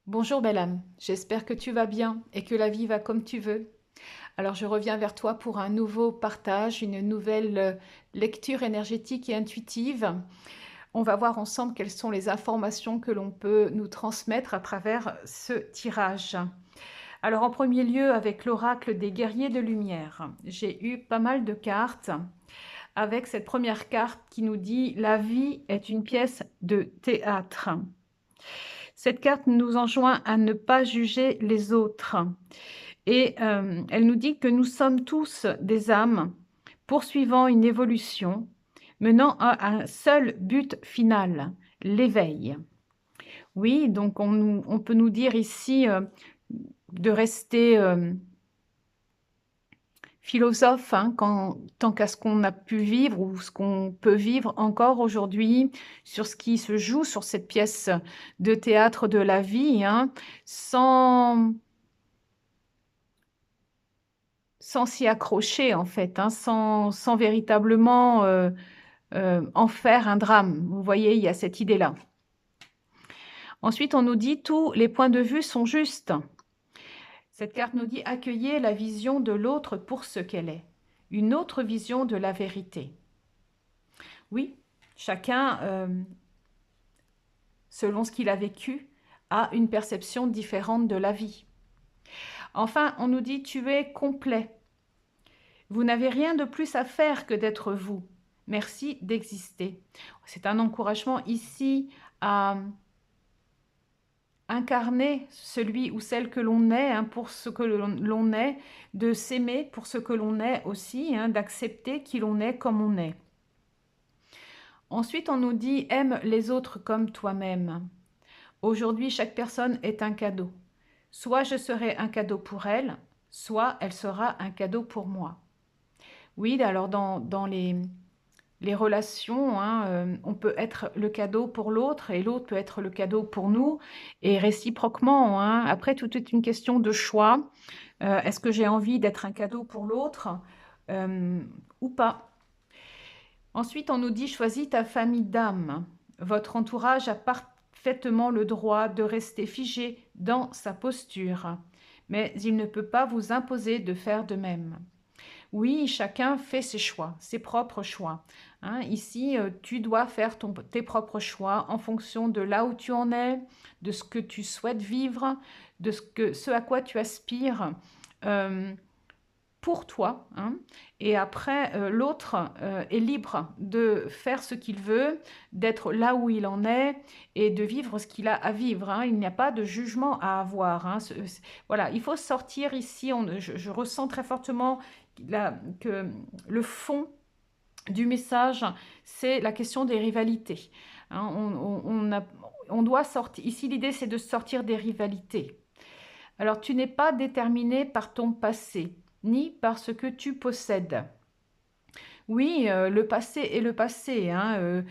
Bonjour belle âme, j'espère que tu vas bien et que la vie va comme tu veux. Alors je reviens vers toi pour un nouveau partage, une nouvelle lecture énergétique et intuitive. On va voir ensemble quelles sont les informations que l'on peut nous transmettre à travers ce tirage. Alors en premier lieu avec l'oracle des guerriers de lumière, j'ai eu pas mal de cartes avec cette première carte qui nous dit la vie est une pièce de théâtre. Cette carte nous enjoint à ne pas juger les autres et elle nous dit que nous sommes tous des âmes poursuivant une évolution, menant à un seul but final, l'éveil. Oui, donc on peut nous dire ici de rester philosophe, hein, tant qu'à ce qu'on a pu vivre ou ce qu'on peut vivre encore aujourd'hui, sur ce qui se joue sur cette pièce de théâtre de la vie, hein, sans s'y accrocher en fait, hein, sans véritablement en faire un drame. Vous voyez, il y a cette idée-là. Ensuite, on nous dit tous les points de vue sont justes. Cette carte nous dit accueillez la vision de l'autre pour ce qu'elle est, une autre vision de la vérité. Oui, chacun, selon ce qu'il a vécu, a une perception différente de la vie. Enfin, on nous dit tu es complet. Vous n'avez rien de plus à faire que d'être vous. Merci d'exister. C'est un encouragement ici à incarner celui ou celle que l'on est, hein, pour ce que l'on est, de s'aimer pour ce que l'on est aussi, hein, d'accepter qui l'on est comme on est. Ensuite, on nous dit « aime les autres comme toi-même ». Aujourd'hui, chaque personne est un cadeau. Soit je serai un cadeau pour elle, soit elle sera un cadeau pour moi. Oui, alors dans les relations, hein, on peut être le cadeau pour l'autre et l'autre peut être le cadeau pour nous et réciproquement, hein. Après, tout est une question de choix. Est-ce que j'ai envie d'être un cadeau pour l'autre ou pas? Ensuite, on nous dit choisis ta famille d'âme. Votre entourage a parfaitement le droit de rester figé dans sa posture, mais il ne peut pas vous imposer de faire de même. Oui, chacun fait ses choix, ses propres choix. Hein. Ici, tu dois faire tes propres choix en fonction de là où tu en es, de ce que tu souhaites vivre, de ce à quoi tu aspires pour toi. Hein. Et après, l'autre est libre de faire ce qu'il veut, d'être là où il en est et de vivre ce qu'il a à vivre. Hein. Il n'y a pas de jugement à avoir. Hein. Voilà, il faut sortir ici. Je ressens très fortement que le fond du message, c'est la question des rivalités. Hein, on doit sortir. Ici, l'idée, c'est de sortir des rivalités. Alors, tu n'es pas déterminé par ton passé, ni par ce que tu possèdes. Oui, le passé est le passé. Hein,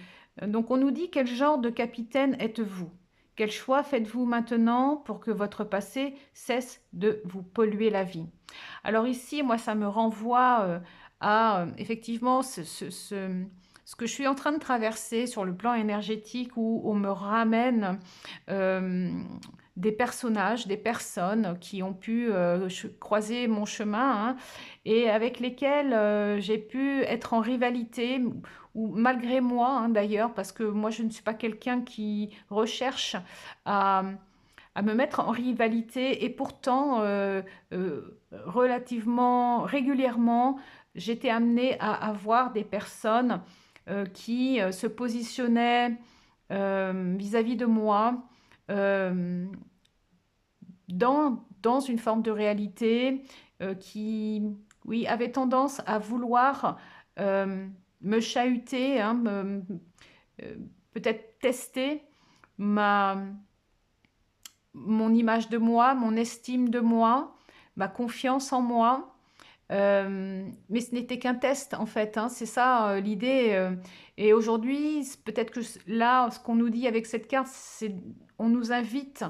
donc, on nous dit quel genre de capitaine êtes-vous? Quel choix faites-vous maintenant pour que votre passé cesse de vous polluer la vie? Alors ici, moi, ça me renvoie à effectivement ce que je suis en train de traverser sur le plan énergétique où on me ramène euh, des personnages, des personnes qui ont pu croiser mon chemin, hein, et avec lesquels j'ai pu être en rivalité, ou malgré moi, hein, d'ailleurs, parce que moi je ne suis pas quelqu'un qui recherche à, à me mettre en rivalité, et pourtant relativement régulièrement j'étais amenée à avoir des personnes qui se positionnaient vis-à-vis de moi euh, dans une forme de réalité qui, oui, avait tendance à vouloir me chahuter, hein, euh, peut-être tester ma, mon image de moi, mon estime de moi, ma confiance en moi. Mais ce n'était qu'un test en fait, hein, c'est ça l'idée. Et aujourd'hui, peut-être que là, ce qu'on nous dit avec cette carte, c'est on nous invite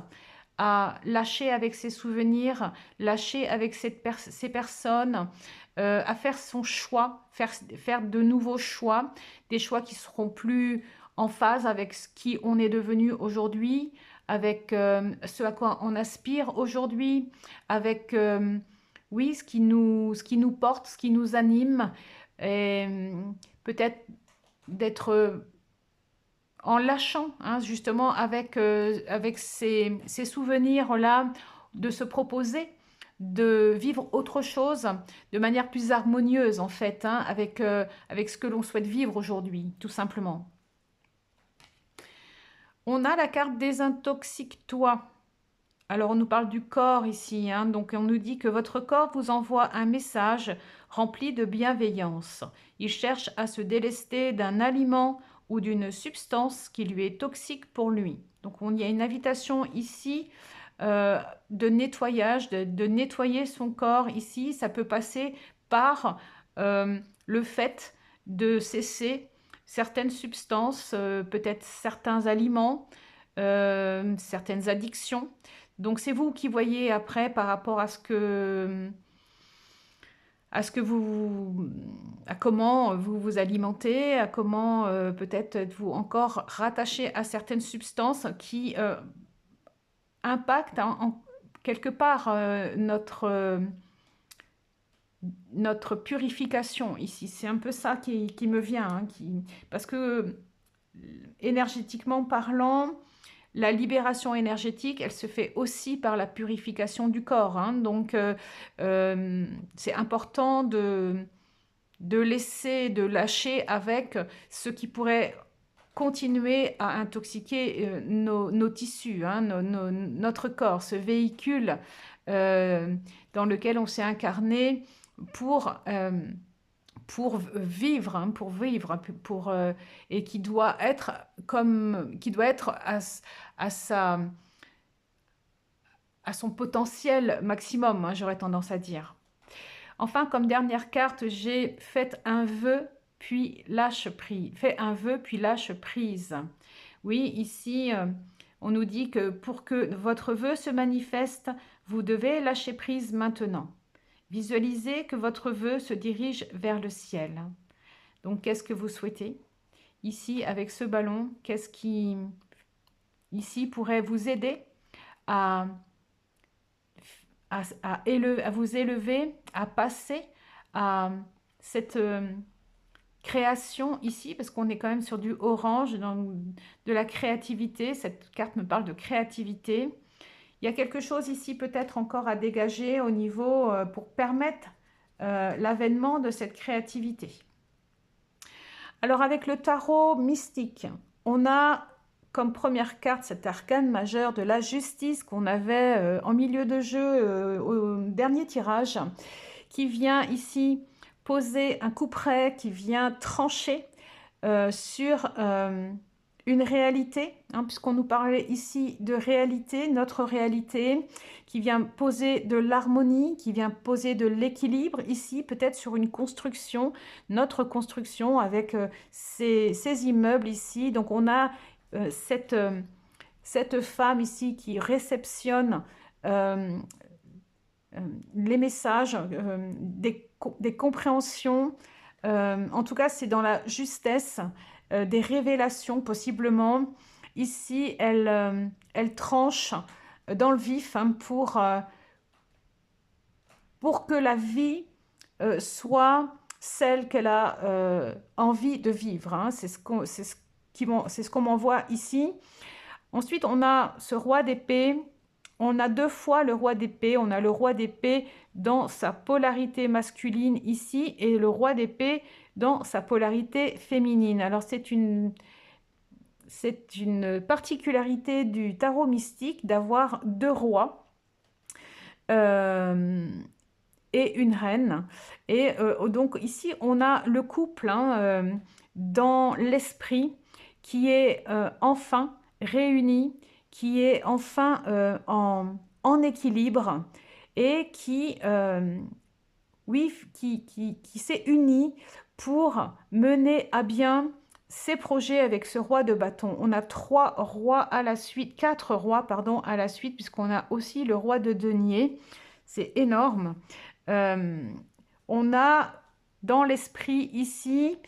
à lâcher avec ses souvenirs, lâcher avec ces personnes, à faire son choix, faire de nouveaux choix, des choix qui seront plus en phase avec ce qui on est devenu aujourd'hui, avec ce à quoi on aspire aujourd'hui, avec oui, ce qui nous porte, ce qui nous anime, et peut-être d'être en lâchant, hein, justement avec ces souvenirs-là, de se proposer de vivre autre chose de manière plus harmonieuse en fait, hein, avec ce que l'on souhaite vivre aujourd'hui, tout simplement. On a la carte désintoxique-toi. Alors, on nous parle du corps ici, hein, donc on nous dit que votre corps vous envoie un message rempli de bienveillance. Il cherche à se délester d'un aliment ou d'une substance qui lui est toxique pour lui. Donc, il y a une invitation ici de nettoyage, de nettoyer son corps ici. Ça peut passer par le fait de cesser certaines substances, peut-être certains aliments, certaines addictions. Donc c'est vous qui voyez après par rapport à à comment vous vous alimentez, à comment peut-être êtes-vous encore rattaché à certaines substances qui impactent quelque part notre purification ici. C'est un peu ça qui me vient, hein, parce que énergétiquement parlant, la libération énergétique, elle se fait aussi par la purification du corps, hein. Donc, c'est important de laisser, de lâcher avec ce qui pourrait continuer à intoxiquer nos tissus, hein, notre corps, ce véhicule dans lequel on s'est incarné pour, euh, pour vivre, hein, et qui doit être à son potentiel maximum, hein, j'aurais tendance à dire. Enfin, comme dernière carte, j'ai fait un vœu puis lâche prise. Fais un vœu puis lâche prise. Oui, ici, on nous dit que pour que votre vœu se manifeste, vous devez lâcher prise maintenant. Visualisez que votre vœu se dirige vers le ciel. Donc, qu'est-ce que vous souhaitez? Ici, avec ce ballon, qu'est-ce qui, ici, pourrait vous aider à vous élever, à passer à cette création ici, parce qu'on est quand même sur du orange, de la créativité. Cette carte me parle de créativité. Il y a quelque chose ici peut-être encore à dégager au niveau pour permettre l'avènement de cette créativité. Alors avec le tarot mystique, on a comme première carte cet arcane majeur de la justice qu'on avait en milieu de jeu au dernier tirage, qui vient ici poser un coup près, qui vient trancher sur une réalité, hein, puisqu'on nous parlait ici de réalité, notre réalité, qui vient poser de l'harmonie, qui vient poser de l'équilibre, ici peut-être sur une construction, notre construction avec ces immeubles ici. Donc on a cette femme ici qui réceptionne les messages, des compréhensions. En tout cas, c'est dans la justesse des révélations, possiblement. Ici, elle tranche dans le vif, hein, pour que la vie soit celle qu'elle a envie de vivre, hein. C'est ce qu'on m'envoie ici. Ensuite, on a ce roi d'épée. On a deux fois le roi d'épée. On a le roi d'épée dans sa polarité masculine ici et le roi d'épée dans sa polarité féminine. Alors, c'est une particularité du tarot mystique d'avoir deux rois et une reine. Et donc ici, on a le couple, hein, dans l'esprit qui est enfin réuni, qui est enfin en équilibre et oui, qui s'est uni pour mener à bien ses projets avec ce roi de bâton. On a quatre rois à la suite, puisqu'on a aussi le roi de denier. C'est énorme. On a dans l'esprit ici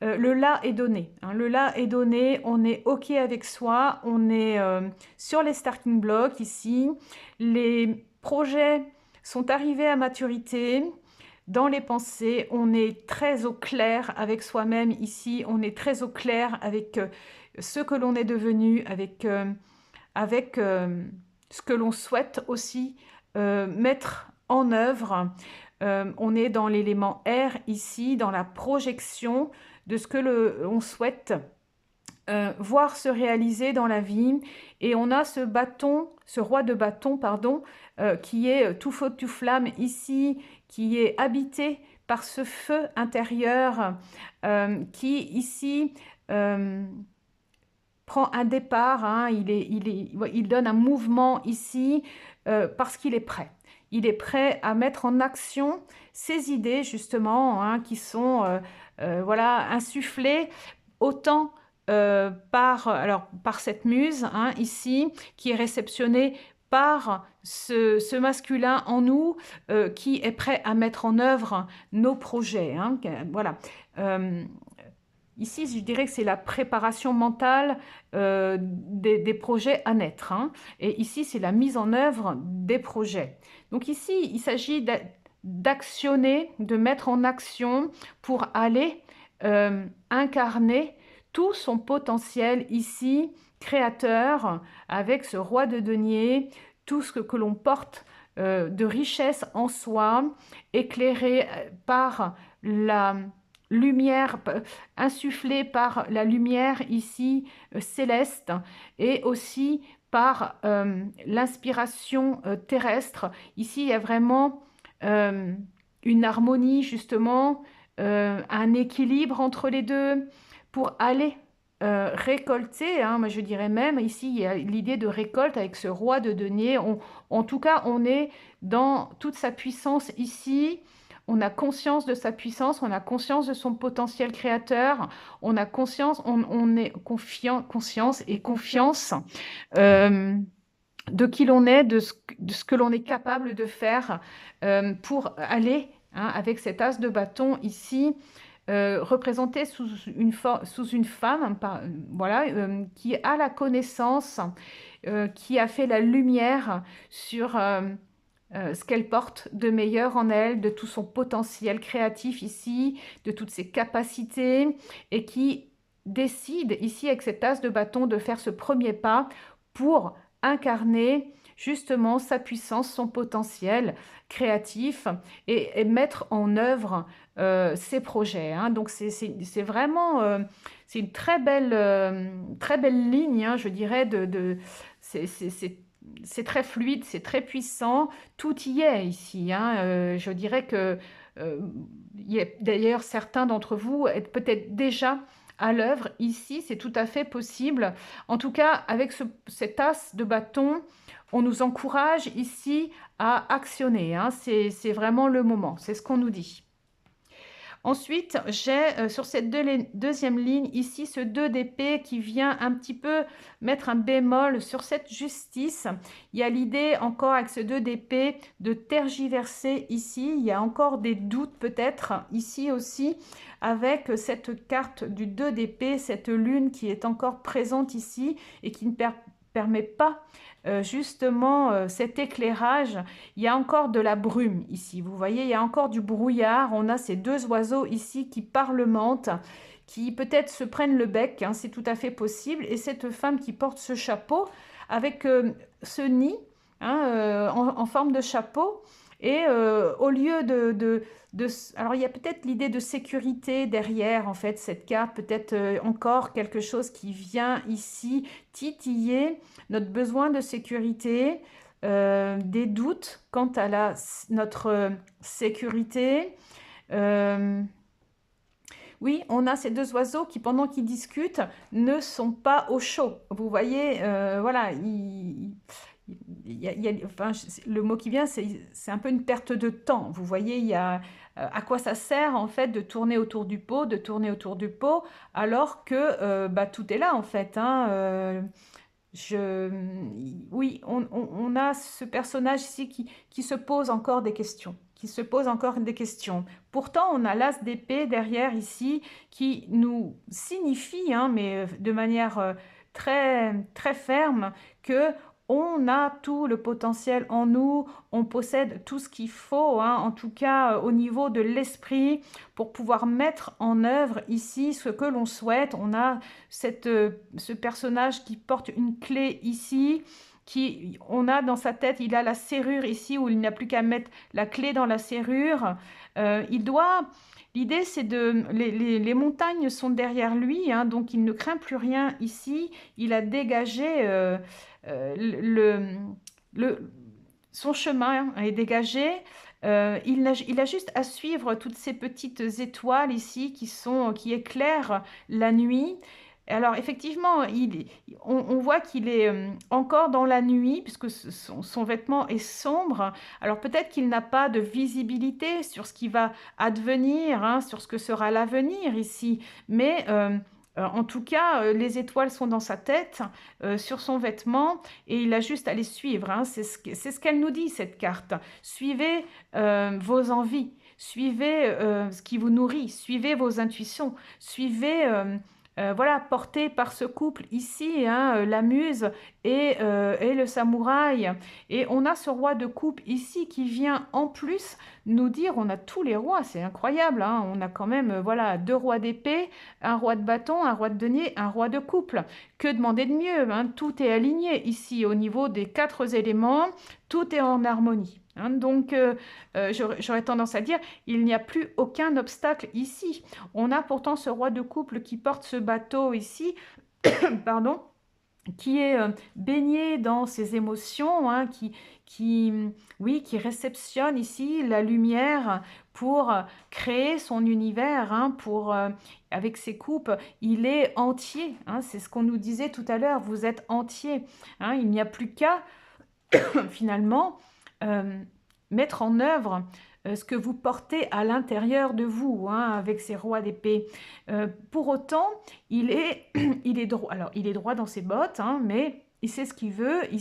le là est donné, hein. Le là est donné, on est OK avec soi, on est sur les starting blocks ici. Les projets sont arrivés à maturité. Dans les pensées, on est très au clair avec soi-même ici, on est très au clair avec ce que l'on est devenu, avec ce que l'on souhaite aussi mettre en œuvre. On est dans l'élément R ici, dans la projection de ce que l'on souhaite voir se réaliser dans la vie. Et on a ce bâton, ce roi de bâton, pardon, qui est tout feu, tout flamme ici, qui est habité par ce feu intérieur qui ici prend un départ, hein, il donne un mouvement ici parce qu'il est prêt. Il est prêt à mettre en action ces idées justement hein, qui sont voilà, insufflées autant par cette muse hein, ici qui est réceptionnée par ce masculin en nous qui est prêt à mettre en œuvre nos projets. Hein, voilà. Ici, je dirais que c'est la préparation mentale des projets à naître. Hein. Et ici, c'est la mise en œuvre des projets. Donc ici, il s'agit d'actionner, de mettre en action pour aller incarner tout son potentiel ici, créateur, avec ce roi de denier, tout ce que l'on porte de richesse en soi, éclairé par la lumière, insufflée par la lumière ici céleste et aussi par l'inspiration terrestre. Ici, il y a vraiment une harmonie justement, un équilibre entre les deux pour aller récolter, hein, moi je dirais même, ici il y a l'idée de récolte avec ce roi de denier. En tout cas, on est dans toute sa puissance ici. On a conscience de sa puissance, on a conscience de son potentiel créateur, on a conscience, on est conscience et confiance de qui l'on est, de ce que l'on est capable de faire pour aller, hein, avec cet as de bâton ici, représenté sous une femme, voilà, qui a la connaissance, qui a fait la lumière sur ce qu'elle porte de meilleur en elle, de tout son potentiel créatif ici, de toutes ses capacités, et qui décide ici avec cet as de bâton de faire ce premier pas pour incarner justement sa puissance, son potentiel créatif et mettre en œuvre ses projets. Hein. Donc c'est vraiment c'est une très belle ligne, hein, je dirais, c'est très fluide, c'est très puissant, tout y est ici. Hein. Je dirais que il y a d'ailleurs certains d'entre vous êtes peut-être déjà à l'œuvre ici, c'est tout à fait possible. En tout cas, avec cet as de bâton, on nous encourage ici à actionner. Hein. C'est vraiment le moment, c'est ce qu'on nous dit. Ensuite, j'ai sur cette deuxième ligne ici ce 2 d'épée qui vient un petit peu mettre un bémol sur cette justice. Il y a l'idée encore avec ce 2 d'épée de tergiverser ici. Il y a encore des doutes peut-être ici aussi avec cette carte du 2 d'épée, cette lune qui est encore présente ici et qui ne permet pas justement cet éclairage. Il y a encore de la brume ici, vous voyez, il y a encore du brouillard. On a ces deux oiseaux ici qui parlementent, qui peut-être se prennent le bec, hein, c'est tout à fait possible. Et cette femme qui porte ce chapeau avec ce nid hein, en forme de chapeau. Et au lieu alors il y a peut-être l'idée de sécurité derrière, en fait, cette carte, peut-être encore quelque chose qui vient ici titiller notre besoin de sécurité, des doutes quant à notre sécurité. Oui, on a ces deux oiseaux qui, pendant qu'ils discutent, ne sont pas au chaud. Vous voyez, voilà, enfin, le mot qui vient, c'est un peu une perte de temps. Vous voyez, il y a à quoi ça sert en fait de tourner autour du pot, alors que bah, tout est là en fait. Hein, oui, on a ce personnage ici qui se pose encore des questions, qui se pose encore des questions. Pourtant, on a l'as d'épée derrière ici qui nous signifie, hein, mais de manière très, très ferme, que on a tout le potentiel en nous, on possède tout ce qu'il faut, hein, en tout cas au niveau de l'esprit, pour pouvoir mettre en œuvre ici ce que l'on souhaite. On a ce personnage qui porte une clé ici, on a dans sa tête, il a la serrure ici où il n'a plus qu'à mettre la clé dans la serrure. Il doit... L'idée, c'est de... Les montagnes sont derrière lui, hein, donc il ne craint plus rien ici. Il a dégagé le, le- son chemin est dégagé. Il a juste à suivre toutes ces petites étoiles ici qui éclairent la nuit. Alors effectivement, on voit qu'il est encore dans la nuit puisque son vêtement est sombre. Alors peut-être qu'il n'a pas de visibilité sur ce qui va advenir, hein, sur ce que sera l'avenir ici. Mais en tout cas, les étoiles sont dans sa tête, sur son vêtement, et il a juste à les suivre, hein. C'est ce qu'elle nous dit, cette carte. Suivez vos envies, suivez ce qui vous nourrit, suivez vos intuitions, suivez... voilà, porté par ce couple ici, hein, la muse et le samouraï. Et on a ce roi de coupe ici qui vient en plus nous dire, on a tous les rois, c'est incroyable, hein. On a quand même voilà, 2 rois d'épée, un roi de bâton, un roi de denier, un roi de couple. Que demander de mieux, hein? Tout est aligné ici au niveau des 4 éléments, tout est en harmonie, hein. Donc j'aurais tendance à dire, il n'y a plus aucun obstacle ici. On a pourtant ce roi de couple qui porte ce bateau ici, pardon, qui est baigné dans ses émotions, hein, oui, qui réceptionne ici la lumière pour créer son univers, hein, avec ses coupes, il est entier, hein. C'est ce qu'on nous disait tout à l'heure, vous êtes entier, hein. Il n'y a plus qu'à finalement euh, mettre en œuvre ce que vous portez à l'intérieur de vous, hein, avec ces rois d'épée. Pour autant, il est droit. Alors, il est droit dans ses bottes, hein, mais il sait ce qu'il veut, il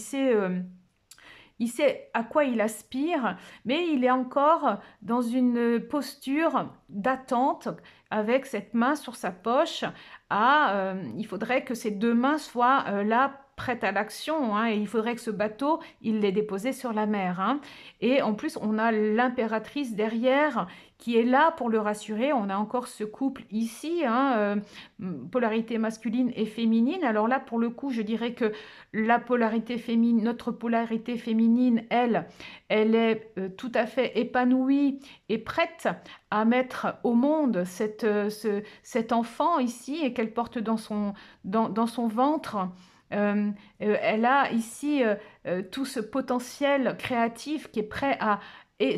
sait à quoi il aspire, mais il est encore dans une posture d'attente avec cette main sur sa poche. Il faudrait que ces 2 mains soient là, prêtes à l'action, hein, et il faudrait que ce bateau, il l'ait déposé sur la mer, hein. Et en plus, on a l'impératrice derrière qui est là pour le rassurer. On a encore ce couple ici, hein, polarité masculine et féminine. Alors là, pour le coup, je dirais que la polarité féminine, notre polarité féminine, elle est tout à fait épanouie et prête à mettre au monde cet enfant ici et qu'elle porte dans son ventre. Elle a ici tout ce potentiel créatif qui est prêt et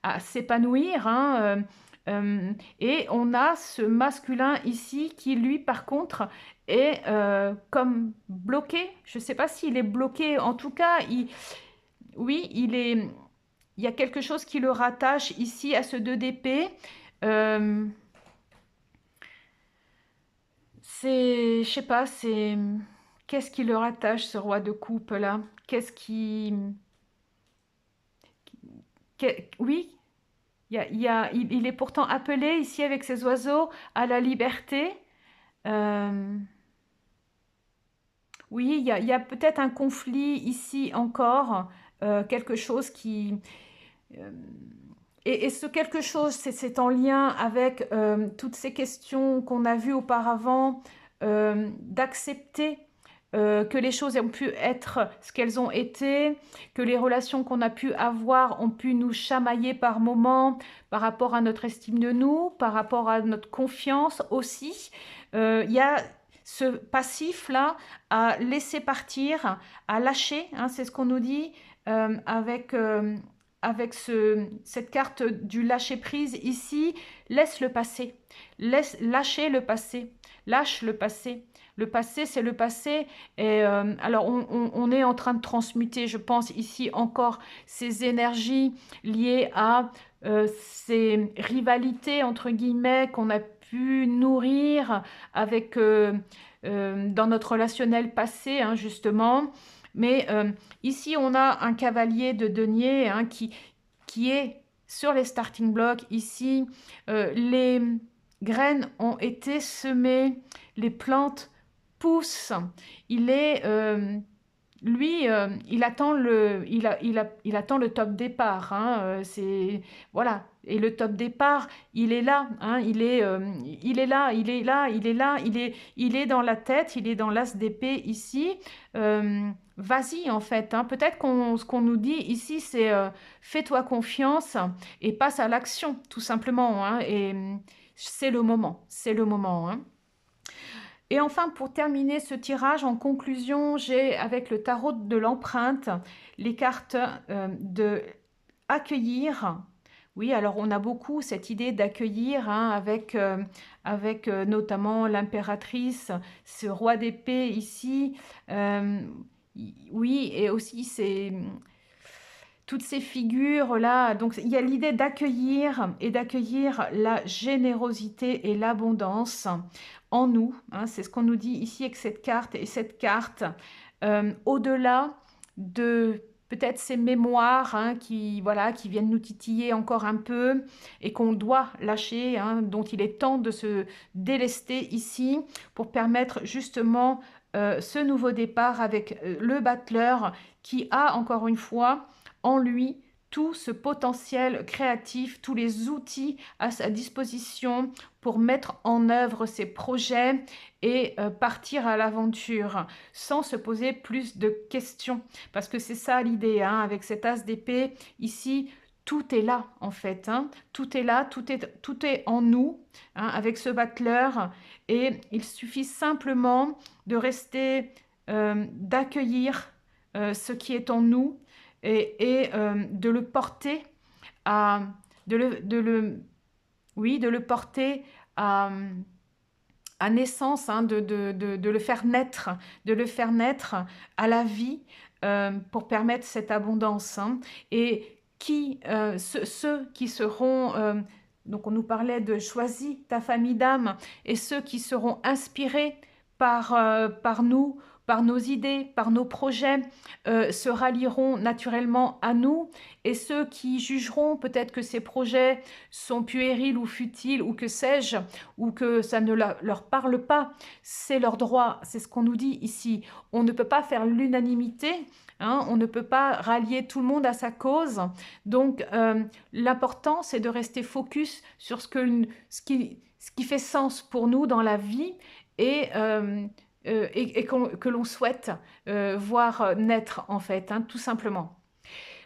à s'épanouir, hein. Et on a ce masculin ici qui, lui, par contre, est comme bloqué. Je ne sais pas s'il est bloqué. En tout cas, oui, il y a quelque chose qui le rattache ici à ce 2 d'épée. Euh, je sais pas, qu'est-ce qui le rattache, ce roi de coupe là? Qu'est-ce qui... Oui, il est pourtant appelé ici avec ses oiseaux à la liberté. Euh, Oui, il y a peut-être un conflit ici encore, quelque chose qui... euh, et ce quelque chose, c'est en lien avec toutes ces questions qu'on a vues auparavant, d'accepter que les choses ont pu être ce qu'elles ont été, que les relations qu'on a pu avoir ont pu nous chamailler par moments par rapport à notre estime de nous, par rapport à notre confiance aussi. Il y a ce passif-là à laisser partir, à lâcher, hein, c'est ce qu'on nous dit avec cette carte du lâcher-prise ici. Laisse le passé, lâcher le passé, lâche le passé. Le passé, c'est le passé. Et alors, on est en train de transmuter, je pense, ici encore ces énergies liées à ces rivalités, entre guillemets, qu'on a pu nourrir avec, dans notre relationnel passé, hein, justement. Mais ici, on a un cavalier de denier, hein, qui est sur les starting blocks. Ici, les graines ont été semées, les plantes poussent. Il est... lui, il attend le top départ. Hein, voilà. Et le top départ, il est là. Hein, il est là, il est là, il est là. Il est dans la tête, il est dans l'as d'épée ici. Vas-y en fait. Hein. Peut-être ce qu'on nous dit ici, c'est fais-toi confiance et passe à l'action, tout simplement. Hein, et c'est le moment. C'est le moment. Hein. Et enfin, pour terminer ce tirage, en conclusion, j'ai avec le tarot de l'empreinte les cartes de accueillir. Oui, alors on a beaucoup cette idée d'accueillir hein, avec notamment l'impératrice, ce roi d'épée ici. Oui, et aussi c'est toutes ces figures-là. Donc, il y a l'idée d'accueillir et d'accueillir la générosité et l'abondance en nous. Hein, c'est ce qu'on nous dit ici avec cette carte. Et cette carte, au-delà de peut-être ces mémoires hein, voilà, qui viennent nous titiller encore un peu et qu'on doit lâcher, hein, dont il est temps de se délester ici pour permettre justement ce nouveau départ avec le battleur qui a encore une fois en lui tout ce potentiel créatif, tous les outils à sa disposition pour mettre en œuvre ses projets et partir à l'aventure sans se poser plus de questions. Parce que c'est ça l'idée, hein, avec cet as d'épée ici, tout est là en fait, hein. Tout est là, tout est en nous, hein, avec ce battleur, et il suffit simplement de rester, d'accueillir ce qui est en nous, et de le porter à, oui, de le porter à naissance, hein, de le faire naître, de le faire naître à la vie pour permettre cette abondance. Hein. Et ceux qui seront, donc on nous parlait de choisis ta famille d'âme, et ceux qui seront inspirés par nous, par nos idées, par nos projets, se rallieront naturellement à nous, et ceux qui jugeront peut-être que ces projets sont puérils ou futiles, ou que sais-je, ou que ça ne leur parle pas, c'est leur droit, c'est ce qu'on nous dit ici. On ne peut pas faire l'unanimité, hein, on ne peut pas rallier tout le monde à sa cause, donc l'important c'est de rester focus sur ce qui fait sens pour nous dans la vie, et que l'on souhaite voir naître en fait, hein, tout simplement.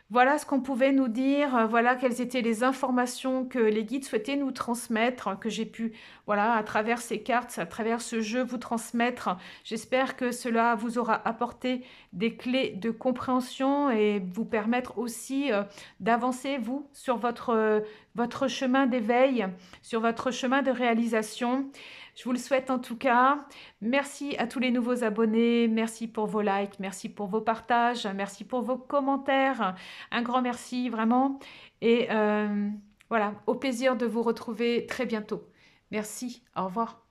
Voilà ce qu'on pouvait nous dire, voilà quelles étaient les informations que les guides souhaitaient nous transmettre, que j'ai pu, voilà, à travers ces cartes, à travers ce jeu, vous transmettre. J'espère que cela vous aura apporté des clés de compréhension et vous permettre aussi d'avancer, vous, sur votre chemin d'éveil, sur votre chemin de réalisation. Je vous le souhaite en tout cas. Merci à tous les nouveaux abonnés, merci pour vos likes, merci pour vos partages, merci pour vos commentaires. Un grand merci vraiment, et voilà, au plaisir de vous retrouver très bientôt. Merci, au revoir.